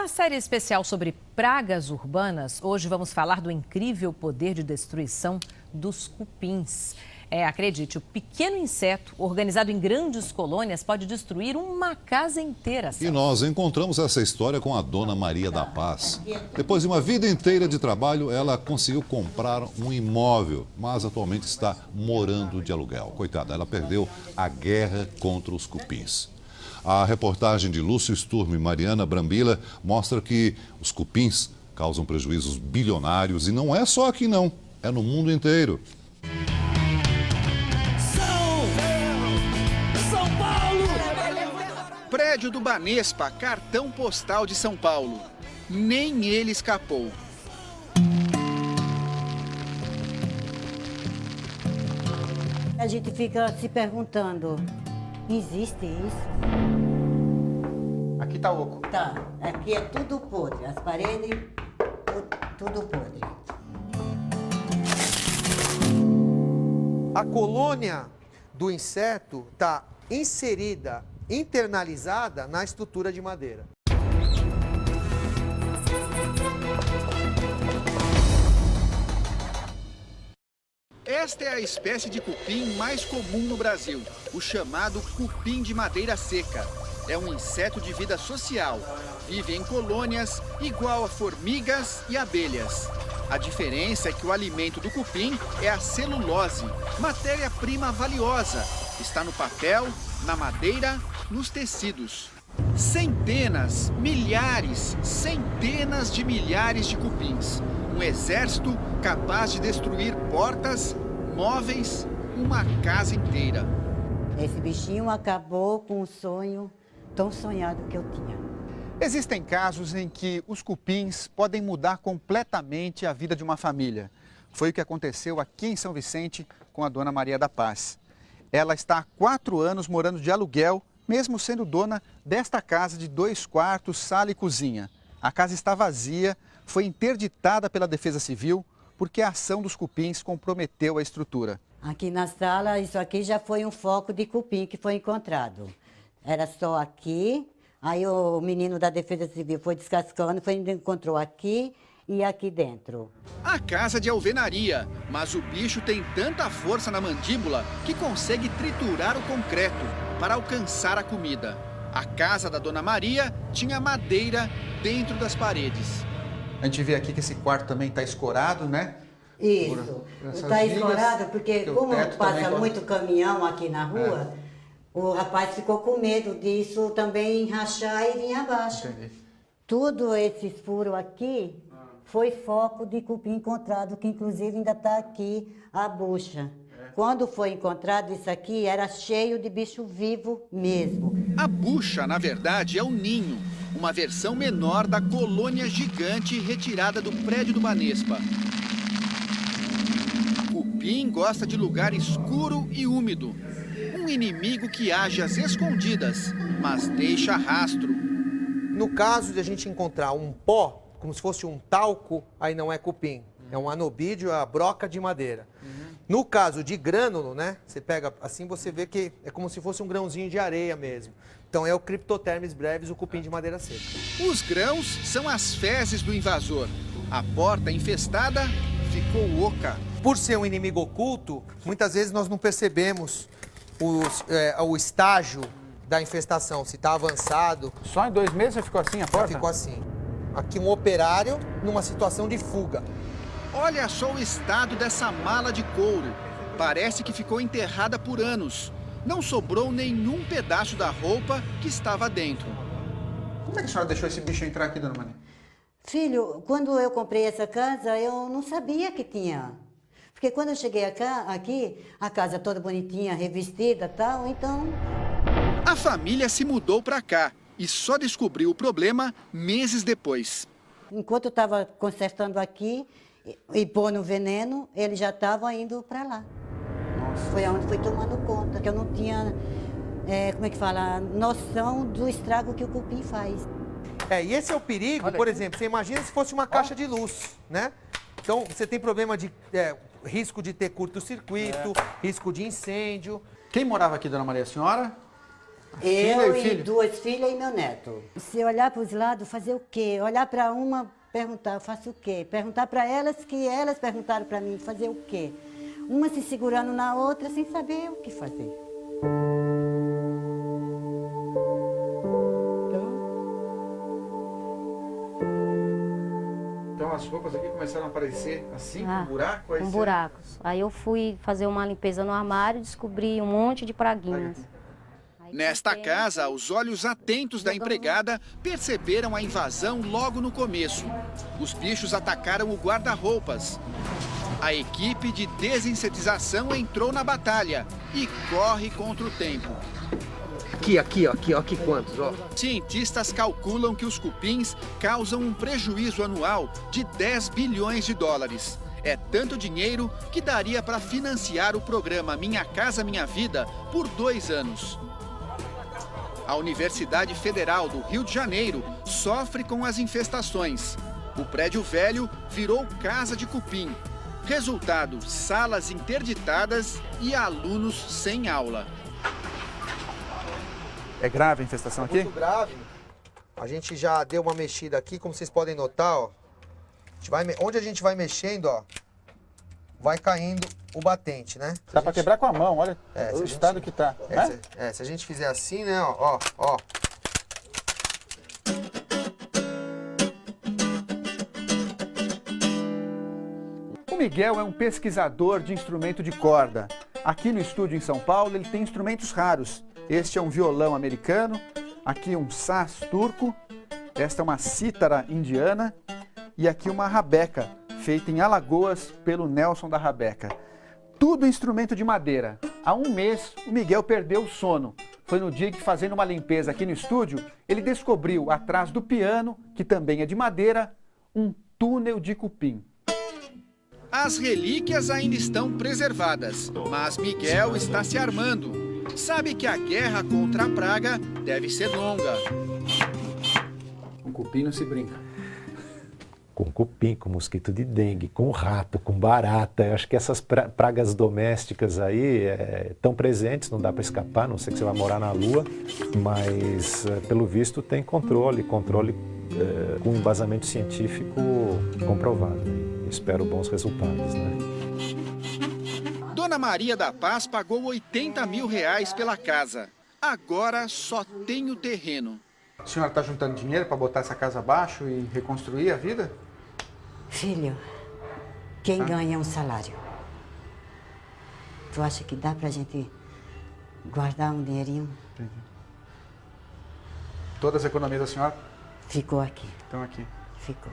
Na série especial sobre pragas urbanas, hoje vamos falar do incrível poder de destruição dos cupins. Acredite, o pequeno inseto, organizado em grandes colônias, pode destruir uma casa inteira. E nós encontramos essa história com a dona Maria da Paz. Depois de uma vida inteira de trabalho, ela conseguiu comprar um imóvel, mas atualmente está morando de aluguel. Coitada, ela perdeu a guerra contra os cupins. A reportagem de Lúcio Sturm e Mariana Brambila mostra que os cupins causam prejuízos bilionários e não é só aqui não, é no mundo inteiro. São Paulo! Prédio do Banespa, cartão postal de São Paulo. Nem ele escapou. A gente fica se perguntando, existe isso? Aqui tá oco. Tá, aqui é tudo podre, as paredes, tudo podre. A colônia do inseto está inserida, internalizada na estrutura de madeira. Esta é a espécie de cupim mais comum no Brasil, o chamado cupim de madeira seca. É um inseto de vida social, vive em colônias igual a formigas e abelhas. A diferença é que o alimento do cupim é a celulose, matéria-prima valiosa. Está no papel, na madeira, nos tecidos. Centenas, milhares, centenas de milhares de cupins. Um exército capaz de destruir portas, móveis, uma casa inteira. Esse bichinho acabou com o sonho tão sonhado que eu tinha. Existem casos em que os cupins podem mudar completamente a vida de uma família. Foi o que aconteceu aqui em São Vicente com a dona Maria da Paz. Ela está há 4 anos morando de aluguel, mesmo sendo dona desta casa de 2 quartos, sala e cozinha. A casa está vazia, foi interditada pela Defesa Civil porque a ação dos cupins comprometeu a estrutura. Aqui na sala, isso aqui já foi um foco de cupim que foi encontrado. Era só aqui, aí o menino da Defesa Civil foi descascando, encontrou aqui e aqui dentro. A casa de alvenaria, mas o bicho tem tanta força na mandíbula que consegue triturar o concreto para alcançar a comida. A casa da dona Maria tinha madeira dentro das paredes. A gente vê aqui que esse quarto também está escorado, né? Isso, está escorado porque como passa muito caminhão aqui na rua, o rapaz ficou com medo disso também rachar e vir abaixo. Entendi. Tudo esses furos aqui foi foco de cupim encontrado, que inclusive ainda está aqui a bucha. Quando foi encontrado isso aqui, era cheio de bicho vivo mesmo. A bucha, na verdade, é o ninho, uma versão menor da colônia gigante retirada do prédio do Banespa. Cupim gosta de lugar escuro e úmido. Um inimigo que age às escondidas, mas deixa rastro. No caso de a gente encontrar um pó, como se fosse um talco, aí não é cupim. É um anobídeo, a broca de madeira. No caso de grânulo, né? Você pega assim, você vê que é como se fosse um grãozinho de areia mesmo. Então é o Cryptothermis brevis, o cupim de madeira seca. Os grãos são as fezes do invasor. A porta infestada ficou oca. Por ser um inimigo oculto, muitas vezes nós não percebemos o estágio da infestação, se está avançado. Só em 2 meses já ficou assim a porta? Ficou assim. Aqui um operário numa situação de fuga. Olha só o estado dessa mala de couro. Parece que ficou enterrada por anos. Não sobrou nenhum pedaço da roupa que estava dentro. Como é que a senhora deixou esse bicho entrar aqui, dona Maria? Filho, quando eu comprei essa casa, eu não sabia que tinha. Porque quando eu cheguei aqui, a casa toda bonitinha, revestida e tal, então... A família se mudou para cá e só descobriu o problema meses depois. Enquanto eu estava consertando aqui e pondo veneno, eles já estavam indo para lá. Nossa. Foi onde foi tomando conta, que eu não tinha, como é que fala, noção do estrago que o cupim faz. E esse é o perigo, Olha por aqui. exemplo, você imagina se fosse uma caixa de luz, né? Então, você tem problema de risco de ter curto-circuito, risco de incêndio. Quem morava aqui, dona Maria? A senhora? Eu e filho? 2 filhas e meu neto. Se olhar para os lados, fazer o quê? Olhar para uma, perguntar, eu faço o quê? Perguntar para elas que elas perguntaram para mim, fazer o quê? Uma se segurando na outra sem saber o que fazer. Então as roupas aqui começaram a aparecer assim, com buraco? Com buracos. Aí eu fui fazer uma limpeza no armário e descobri um monte de praguinhas. Aí Nesta comprei- casa, os olhos atentos da empregada perceberam a invasão logo no começo. Os bichos atacaram o guarda-roupas. A equipe de desinsetização entrou na batalha e corre contra o tempo. Aqui quantos, ó. Cientistas calculam que os cupins causam um prejuízo anual de 10 bilhões de dólares. É tanto dinheiro que daria para financiar o programa Minha Casa Minha Vida por 2 anos. A Universidade Federal do Rio de Janeiro sofre com as infestações. O prédio velho virou casa de cupim. Resultado, salas interditadas e alunos sem aula. É grave a infestação aqui? Muito grave. A gente já deu uma mexida aqui, como vocês podem notar, ó. Onde a gente vai mexendo, ó, vai caindo o batente, né? Dá pra quebrar com a mão, olha É, o se a gente- estado que tá. né? Se a gente fizer assim, né, ó. O Miguel é um pesquisador de instrumento de corda. Aqui no estúdio em São Paulo ele tem instrumentos raros. Este é um violão americano, aqui um saz turco, esta é uma cítara indiana e aqui uma rabeca, feita em Alagoas pelo Nelson da Rabeca. Tudo instrumento de madeira. Há um mês o Miguel perdeu o sono. Foi no dia que, fazendo uma limpeza aqui no estúdio, ele descobriu atrás do piano, que também é de madeira, um túnel de cupim. As relíquias ainda estão preservadas, mas Miguel está se armando. Sabe que a guerra contra a praga deve ser longa. Com cupim não se brinca. Com cupim, com mosquito de dengue, com rato, com barata. Eu acho que essas pragas domésticas aí estão presentes, não dá para escapar, não sei que você vai morar na lua, mas pelo visto tem controle com embasamento científico comprovado. Espero bons resultados, né? Dona Maria da Paz pagou 80 mil reais pela casa. Agora só tem o terreno. A senhora está juntando dinheiro para botar essa casa abaixo e reconstruir a vida? Filho, quem ganha um salário? Tu acha que dá pra gente guardar um dinheirinho? Todas as economias da senhora Ficou aqui, estão aqui. ficou.